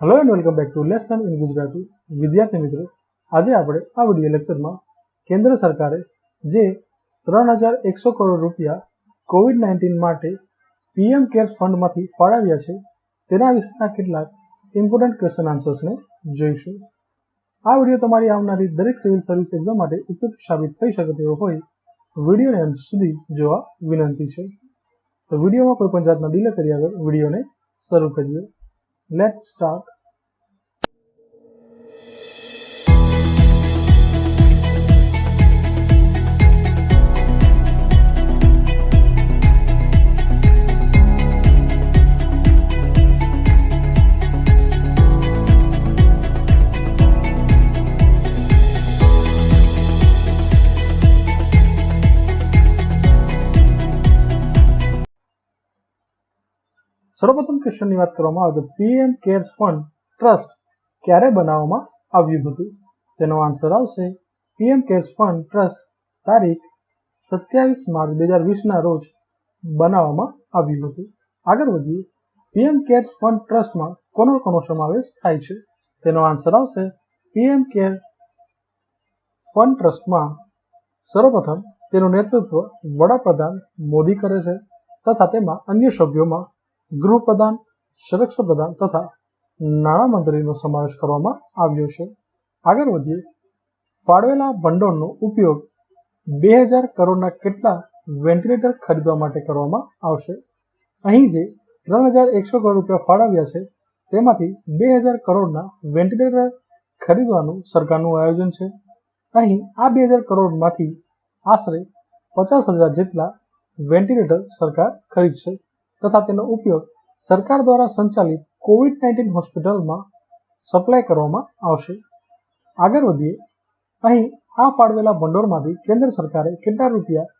Hello and welcome back to lesson in Gujarati. विद्यार्थी मित्रों, आज આપણે આ વિડિયો લેક્ચરમાં કેન્દ્ર સરકારે જે 3100 કરોડ રૂપિયા કોવિડ-19 માટે પીએમ કેર્સ ફંડમાંથી ફાળવ્યા છે તેના વિશેના કેટલાક ઇમ્પોર્ટન્ટ ક્વેશ્ચન આન્સર્સને જોઈશું। આ વિડિયો તમારી આવનારી દરેક સિવિલ સર્વિસ એક્ઝામ માટે ઉપયુક્ત સાબિત થઈ શકે તેવો હોય વિડિયોને અંત સુધી જોવા વિનંતી છે। તો વિડિયોમાં કોઈ પણ જાતના ડિલે કર્યા વગર વિડિયોને શરૂ કરીએ। Let's start. સર્વપ્રથમ ક્વેશ્ચનની વાત કરવામાં આવે તો પીએમ કેર્સ ફંડ ટ્રસ્ટ ક્યારે બનાવવામાં આવ્યું હતું? તેનો આન્સર આવશે પીએમ કેર્સ ફંડ ટ્રસ્ટ તારીખ 27 માર્ચ 2020ના રોજ બનાવવામાં આવ્યું હતું। આગળ વધીએ, પીએમ કેર્સ ફંડ ટ્રસ્ટમાં કોનો સમાવેશ થાય છે? તેનો આન્સર આવશે પીએમ કેર ફંડ ટ્રસ્ટમાં સર્વપ્રથમ તેનું નેતૃત્વ વડાપ્રધાન મોદી કરે છે તથા તેમાં અન્ય સભ્યોમાં ગૃહપ્રધાન, સંરક્ષણ પ્રધાન તથા નાણામંત્રીનો સમાવેશ કરવામાં આવ્યો છે। આગળ વધીએ, ફાળવેલા ભંડોળનો ઉપયોગ 2000 કરોડના કેટલા વેન્ટિલેટર ખરીદવા માટે કરવામાં આવશે? અહીં જે 3100 કરોડ રૂપિયા ફાળવ્યા છે તેમાંથી 2000 કરોડના વેન્ટિલેટર ખરીદવાનું સરકારનું આયોજન છે। અહીં આ 2000 કરોડમાંથી આશરે 50,000 જેટલા વેન્ટિલેટર સરકાર ખરીદશે તથા તેનો ઉપયોગ સરકાર દ્વારા સંચાલિત COVID-19 હોસ્પિટલમાં સપ્લાય કરવામાં આવશે। આગળ વધીએ, અહીં આ ફાળવેલા ભંડોળમાંથી કેન્દ્ર સરકારે કેટલા રૂપિયા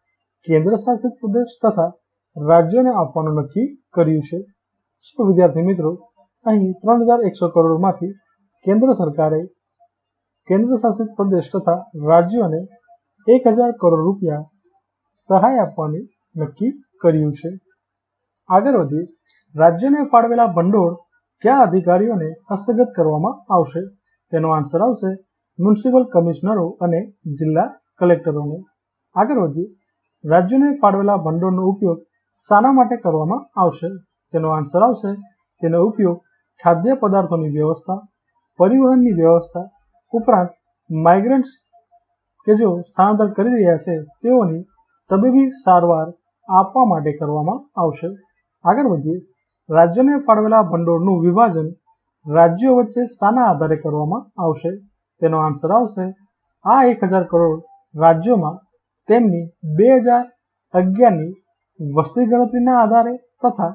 કેન્દ્ર શાસિત પ્રદેશ તથા રાજ્યોને આપવાનું નક્કી કર્યું છે? તો વિદ્યાર્થી મિત્રો, અહીં 3100 કરોડમાંથી કેન્દ્ર સરકારે કેન્દ્ર શાસિત પ્રદેશ તથા રાજ્યોને 1000 કરોડ રૂપિયા સહાય આપવાની નક્કી કર્યું છે। આગળ વધીએ, રાજ્યને ફાળવેલા ભંડોળ કયા અધિકારીઓને હસ્તગત કરવામાં આવશે? તેનો આન્સર આવશે મ્યુનિસિપલ કમિશનરો અને જિલ્લા કલેક્ટરોને। આગળ વધીએ, રાજ્યોને ફાળવેલા ભંડોળનો ઉપયોગ શાના માટે કરવામાં આવશે? તેનો આન્સર આવશે તેનો ઉપયોગ ખાદ્ય પદાર્થોની વ્યવસ્થા, પરિવહનની વ્યવસ્થા ઉપરાંત માઇગ્રન્ટ્સ કે જો સ્થળાંતર કરી રહ્યા છે તેઓની તબીબી સારવાર આપવા માટે કરવામાં આવશે। આગળ વધીએ, રાજ્યોને ફાળવેલા ભંડોળનું વિભાજન રાજ્યો વચ્ચે શાના આધારે કરવામાં આવશે? તેનો આન્સર આવશે આ 1000 કરોડ રાજ્યોમાં તેમની 2011ની વસ્તી ગણતરીના આધારે તથા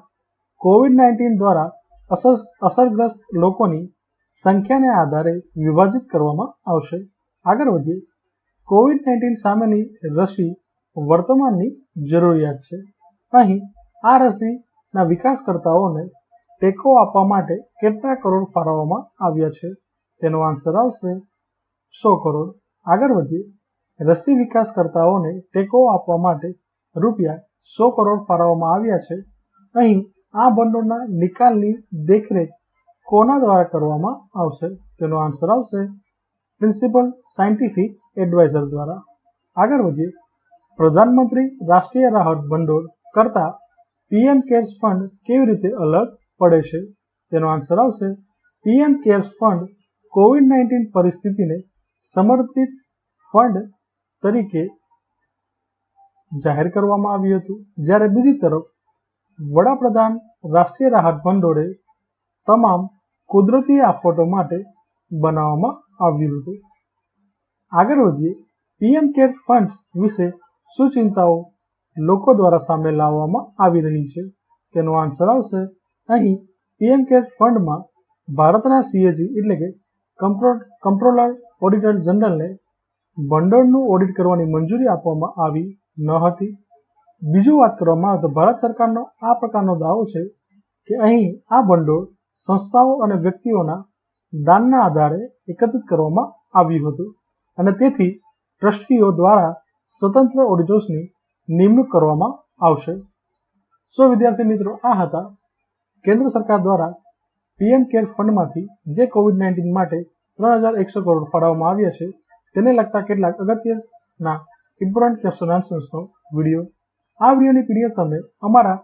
COVID-19 દ્વારા અસરગ્રસ્ત લોકોની સંખ્યાને આધારે વિભાજિત કરવામાં આવશે। આગળ વધીએ, COVID-19 સામેની રસી વર્તમાનની જરૂરિયાત છે। અહીં આ રસીના વિકાસકર્તાઓને ટેકો આપવા માટે કેટલા કરોડ ફાળવવામાં આવ્યા છે? તેનો આન્સર આવશે 100 કરોડ। આગળ વધીએ, રસી વિકાસકર્તાઓને ટેકો આપવા માટે રૂપિયા 100 કરોડ ફાળવવામાં આવ્યા છે। અહીં આ ભંડોળના નિકાલની દેખરેખ કોના દ્વારા કરવામાં આવશે? તેનો આન્સર આવશે પ્રિન્સિપલ સાયન્ટિફિક એડવાઇઝર દ્વારા। આગળ વધીએ, પ્રધાનમંત્રી રાષ્ટ્રીય રાહત ભંડોળ કરતા પીએમ કેર્સ ફંડ કેવી રીતે અલગ પડે છે? તેનો આન્સર આવશે પીએમ કેર્સ ફંડ COVID-19 પરિસ્થિતિને સમર્પિત ફંડ તરીકે જાહેર કરવામાં આવ્યું હતું, જ્યારે બીજી તરફ વડાપ્રધાન રાષ્ટ્રીય રાહત ભંડોળે તમામ કુદરતી આફતો માટે બનાવવામાં આવ્યું હતું। આગળ વધીએ, પીએમ કેર ફંડ વિશે શું ચિંતાઓ લોકો દ્વારા સામે લાવવામાં આવી રહી છે? તેનો આન્સર આવશે અહીં પીએમ કેર ફંડમાં ભારતના CAG એટલે કે કમ્પ્ટ્રોલર ઓડિટર જનરલને ભંડોળનું ઓડિટ કરવાની મંજૂરી આપવામાં આવી ન હતી। બીજું વાત કરવામાં આવે તો ભારત સરકારનો આ પ્રકારનો દાવો છે કે અહીં આ ભંડોળ સંસ્થાઓ અને વ્યક્તિઓના દાનના આધારે એકત્રિત કરવામાં આવ્યું હતું અને તેથી ટ્રસ્ટીઓ દ્વારા સ્વતંત્ર ઓડિટર્સની નિમણૂક કરવામાં આવશે। વિદ્યાર્થી મિત્રો, આ હતા કેન્દ્ર સરકાર દ્વારા પીએમ કેર ફંડમાંથી જે COVID-19 માટે 3100 કરોડ ફાળવવામાં આવ્યા છે તેને લગતા કેટલાક અગત્યના ઇમ્પોર્ટન્ટ ક્વેશ્ચન આન્સર્સનો વિડીયો. આ વિડીયોની પીડીએફ તમે અમારા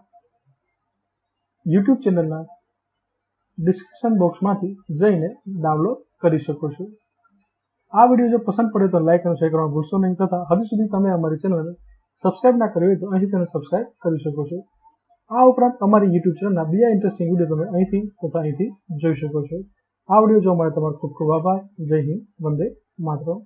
યુટ્યુબ ચેનલના ડિસ્ક્રિપ્શન બોક્સમાંથી જઈને ડાઉનલોડ કરી શકો છો. આ વિડીયો જો પસંદ પડે તો લાઈક અને શેર કરવાનું ભૂલશો નહીં તથા હજુ સુધી તમે અમારી ચેનલને સબસ્ક્રાઇબ ના કરી હોય તો અહીં તેને સબસ્ક્રાઇબ કરી શકો છો. આ ઉપરાંત અમારી યુટ્યુબ ચેનલના બીજા ઇન્ટરેસ્ટિંગ વિડીયો તમે અહીંથી તથા અહીંથી જોઈ શકો છો. આ વિડીયો જોવા માટે તમારો ખૂબ ખૂબ આભાર. જય હિન્દ. વંદે માતરમ.